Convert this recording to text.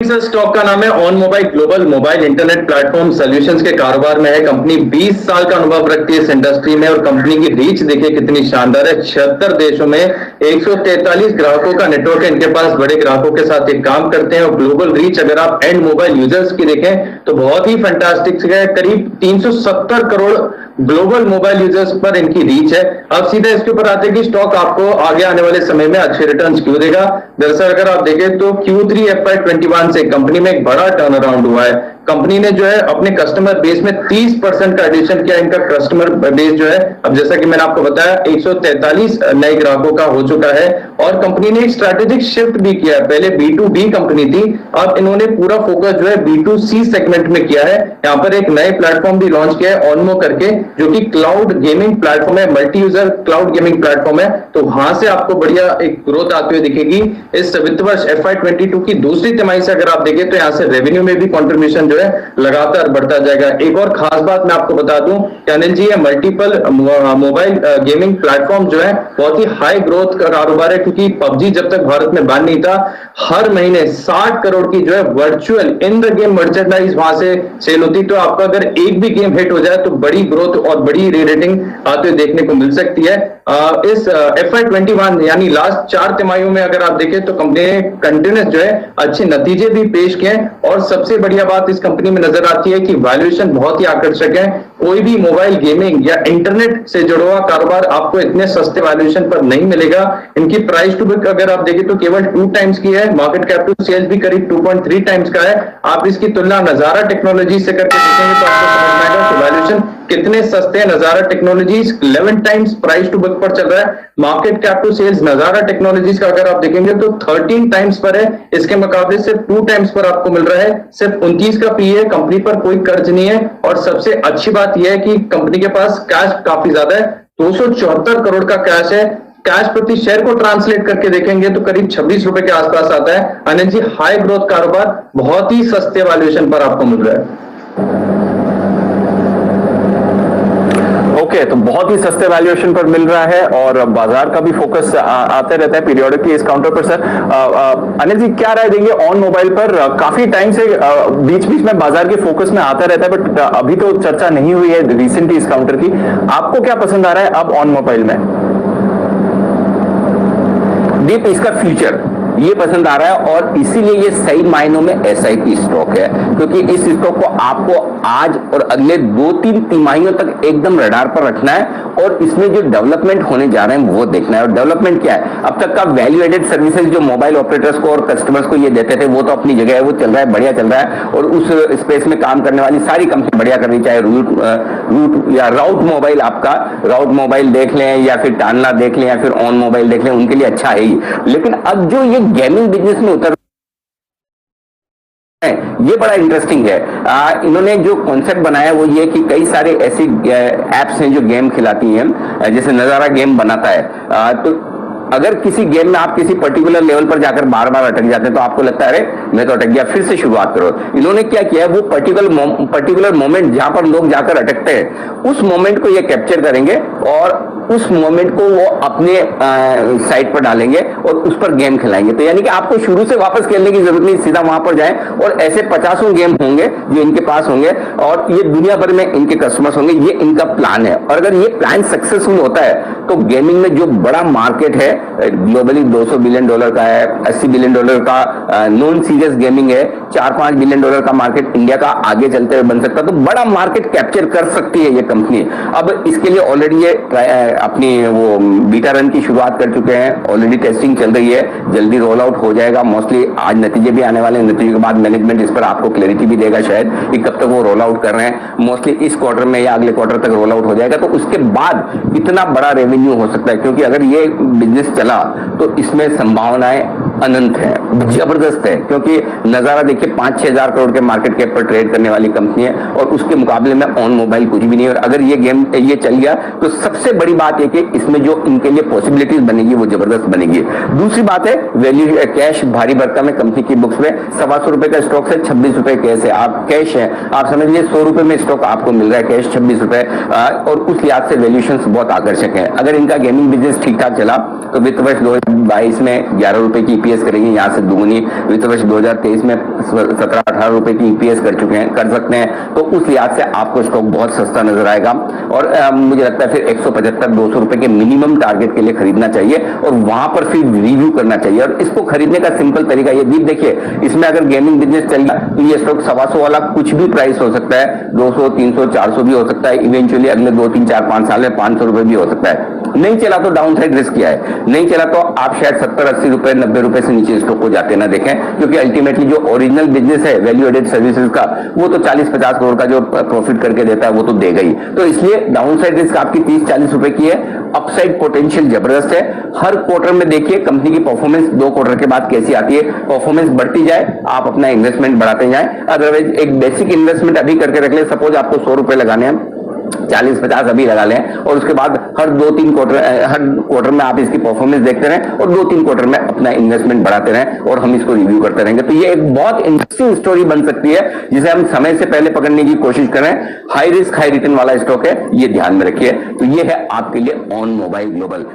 Sir stock का नाम है on mobile global mobile internet platform solutions के कारोबार में है। कंपनी 20 साल का अनुभव रखती है इस इंडस्ट्री में और कंपनी की रीच देखिए कितनी शानदार है। 76 देशों में 143 ग्राहकों का नेटवर्क है इनके पास। बड़े ग्राहकों के साथ ये काम करते हैं और ग्लोबल रीच अगर आप एंड मोबाइल यूजर्स की देखें तो बहुत ही फैंटास्टिक है। करीब 370 करोड़ ग्लोबल मोबाइल यूजर्स पर इनकी रीच है। अब सीधा इसके ऊपर आते हैं कि स्टॉक आपको आगे आने वाले समय में अच्छे रिटर्न्स क्यों देगा। दरअसल अगर आप देखें तो Q3 FY21 से कंपनी में एक बड़ा टर्न अराउंड हुआ है। कंपनी ने जो है अपने कस्टमर बेस में 30% का एडिशन किया। इनका कस्टमर बेस जो है अब जैसा कि मैंने आपको बताया 143 नए ग्राहकों का हो चुका है और कंपनी ने एक स्ट्रैटेजिक शिफ्ट भी किया है। पहले B2B कंपनी थी, अब इन्होंने पूरा फोकस जो है B2C सेगमेंट में किया है। यहाँ पर एक नए प्लेटफॉर्म भी लॉन्च किया है ऑनमो करके, जो कि क्लाउड गेमिंग प्लेटफॉर्म है, multi user cloud gaming platform है। तो वहां से आपको बढ़िया एक ग्रोथ आती हुई दिखेगी। इस वित्त वर्ष FY22 की दूसरी तिमाही से अगर आप देखें तो यहाँ से रेवेन्यू में भी कॉन्ट्रीब्यूशन जो है लगातार बढ़ता जाएगा। एक और खास बात मैं आपको बता दूं कि अनिल जी, ये मल्टीपल मोबाइल गेमिंग प्लेटफॉर्म जो है बहुत ही हाई ग्रोथ का कारोबार है, क्योंकि PUBG जब तक भारत में बैन नहीं था हर महीने 60 करोड़ की जो है virtual in the game merchandise वहां से सेल होती। तो आपका अगर एक भी गेम हिट हो जाए तो बड़ी ग्रोथ और बड़ी रेटिंग आते हुए देखने को मिल सकती है। इस FY21 यानी लास्ट 4 तिमाहियों में अगर आप देखें तो कंपनी ने कंटिन्यूस जो है अच्छे नतीजे भी पेश किए और सबसे बढ़िया बात इस कंपनी में नजर आती है कि वैल्यूएशन बहुत ही आकर्षक है। कोई भी मोबाइल गेमिंग या इंटरनेट से जुड़ा हुआ कारोबार आपको इतने सस्ते वैल्यूएशन पर नहीं मिलेगा। इनकी प्राइस टू बुक अगर आप देखें तो केवल 2 टाइम्स की है, मार्केट कैप टू सेल्स भी करीब 2.3 टाइम्स का है। आप इसकी तुलना नजारा टेक्नोलॉजी से करके देखेंगे तो आपको समझ में आएगा कि वैल्यूएशन कितने सस्ते हैं। Nazara technologies 11 times price to book पर चल रहा है। Market cap to sales Nazara technologies का अगर आप देखेंगे तो 13 टाइम्स पर है, इसके मुकाबले सिर्फ 2 टाइम्स पर आपको मिल रहा है। सिर्फ 29 का पी है, कंपनी पर कोई कर्ज नहीं है और सबसे अच्छी बात यह है कि कंपनी के पास कैश काफी ज्यादा है, 274 करोड़ का कैश है। कैश प्रति शेयर को ट्रांसलेट करके देखेंगे तो करीब 26 रुपए के आसपास आता है। अनिल जी, हाई ग्रोथ कारोबार बहुत ही सस्ते वैल्यूएशन पर आपको मिल रहा है। ओके, तो बहुत ही सस्ते वैल्यूएशन पर मिल रहा है और बाजार का भी फोकस आते रहता है पीरियोडिकली इस काउंटर पर। सर अनिल जी, क्या राय देंगे ऑन मोबाइल पर? काफी टाइम से बीच बीच में बाजार के फोकस में आता रहता है, बट अभी तो चर्चा नहीं हुई है रिसेंटली इस काउंटर की। आपको क्या पसंद आ रहा है अब ऑन मोबाइल में? दीप, इसका फ्यूचर ये पसंद आ रहा है और इसीलिए ये सही मायनों में SIP स्टॉक है, क्योंकि इस स्टॉक को आपको आज और अगले 2-3 तिमाहियों तक एकदम रडार पर रखना है और इसमें जो डेवलपमेंट होने जा रहे हैं वो देखना है। और डेवलपमेंट क्या है? अब तक का वैल्यू एडेड सर्विसेज जो मोबाइल ऑपरेटर्स को और कस्टमर्स को ये देते थे वो तो अपनी जगह है, वो चल रहा है, बढ़िया चल रहा है। और उस स्पेस में काम करने वाली सारी कंपनी बढ़िया कर रही, चाहे रूट या राउट मोबाइल, आपका राउट मोबाइल देख लें या फिर टानला देख लें या फिर ऑन मोबाइल देख लें, उनके लिए अच्छा है ही। लेकिन अब जो ये गेमिंग बिजनेस में उतर ये बड़ा इंटरेस्टिंग है। इन्होंने जो कॉन्सेप्ट बनाया वो ये कि कई सारे ऐसी एप्स हैं जो गेम खिलाती हैं, जैसे नजारा गेम बनाता है। तो अगर किसी गेम में आप किसी पर्टिकुलर लेवल पर जाकर बार बार अटक जाते हैं तो आपको लगता है अरे मैं तो अटक गया, फिर से शुरुआत करो। इन्होंने क्या किया है, वो पर्टिकुलर मोमेंट जहां पर लोग जाकर अटकते हैं उस मोमेंट को ये कैप्चर करेंगे और उस मोमेंट को वो अपने साइट पर डालेंगे और उस पर गेम खिलाएंगे। तो यानी कि आपको शुरू से वापस खेलने की जरूरत नहीं, सीधा वहां पर जाएं और ऐसे 50 गेम होंगे जो इनके पास होंगे और ये दुनिया भर में इनके कस्टमर्स होंगे। ये इनका प्लान है और अगर ये प्लान सक्सेसफुल होता है तो गेमिंग में जो बड़ा मार्केट है, ग्लोबली $200 बिलियन का है, $80 बिलियन का नॉन सीरियस गेमिंग है, $4-5 बिलियन का मार्केट इंडिया का आगे चलते हुए बन सकता है। तो बड़ा मार्केट कैप्चर कर सकती है ये कंपनी। अब इसके लिए ऑलरेडी ये अपनी वो बीटा रन की शुरुआत कर चुके हैं, ऑलरेडी टेस्टिंग चल रही है, जल्दी रोल आउट हो जाएगा। मोस्टली आज नतीजे भी आने वाले हैं, नतीजे के बाद मैनेजमेंट इस पर आपको क्लैरिटी भी देगा शायद कि कब तक वो रोल आउट कर रहे हैं। मोस्टली इस क्वार्टर में या अगले क्वार्टर तक रोल आउट हो जाएगा। तो उसके बाद इतना बड़ा रेवेन्यू हो सकता है, क्योंकि अगर ये बिजनेस चला तो इसमें संभावनाएं अनंत है, जबरदस्त है। क्योंकि नजारा देखिए 5-6 हजार करोड़ के मार्केट कैप पर ट्रेड करने वाली कंपनी है और उसके मुकाबले में ऑन मोबाइल कुछ भी नहीं है। और अगर ये गेम ये चल गया तो सबसे बड़ी बात है कि इसमें जो इनके लिए पॉसिबिलिटीज बनेगी वो जबरदस्त बनेगी। दूसरी बात है वैल्यू कैश भारी भरकम में कंपनी की बुक्स में ₹125 का स्टॉक से 26 रुपए कैश है। आप कैश है, आप समझ लीजिए 100 रुपए में स्टॉक आपको मिल रहा है, कैश 26 रुपए। और उस लिहाज से वैल्यूएशन बहुत आकर्षक है। अगर इनका गेमिंग बिजनेस ठीक ठाक चला तो वित्त वर्ष 2022 में 11 रुपए की ईपीएस करेंगे यहाँ से दुगुनी। वित्त वर्ष 2023 में 17-18 रुपए की ईपीएस कर सकते हैं, तो उस लिहाज से आपको स्टॉक बहुत सस्ता नजर आएगा। और मुझे लगता है फिर 175-200 रुपए के मिनिमम टारगेट के लिए खरीदना चाहिए और वहां पर फिर रिव्यू करना चाहिए। और इसको खरीदने का सिंपल तरीका ये दीप देखिए, इसमें अगर गेमिंग बिजनेस चल गया तो ये स्टॉक 125 वाला कुछ भी प्राइस हो सकता है, 200, 300, 400 भी हो सकता है, इवेंचुअली अगले 2, 3, 4, 5 साल में 500 रुपए भी हो सकता है। नहीं चला तो डाउन साइड रिस्क किया है, नहीं चला तो आप शायद 70-80 रुपए, 90 रुपए से नीचे स्टॉक को जाते ना देखें, क्योंकि अल्टीमेटली जो ओरिजिनल बिजनेस है वैल्यू एडेड सर्विसेज का, वो तो 40-50 करोड़ का जो प्रॉफिट करके देता है वो तो देगा ही। तो इसलिए डाउन साइड रिस्क आपकी 30-40 रुपए की है, अपसाइड पोटेंशियल जबरदस्त है। हर क्वार्टर में देखिए कंपनी की परफॉर्मेंस 2 क्वार्टर के बाद कैसी आती है, परफॉर्मेंस बढ़ती जाए, आप अपना इन्वेस्टमेंट बढ़ाते जाएं। अदरवाइज एक बेसिक इन्वेस्टमेंट अभी करके रख ले, सपोज आपको 100 रुपए लगाने हैं, 40-50 अभी लगा लें और उसके बाद हर 2-3 क्वार्टर में आप इसकी परफॉर्मेंस देखते रहें और 2-3 क्वार्टर में अपना इन्वेस्टमेंट बढ़ाते रहें और हम इसको रिव्यू करते रहेंगे। तो ये एक बहुत इंटरेस्टिंग स्टोरी बन सकती है जिसे हम समय से पहले पकड़ने की कोशिश करें। हाई रिस्क हाई रिटर्न वाला स्टॉक है, ये ध्यान में रखिए। तो ये है आपके लिए ऑन मोबाइल ग्लोबल।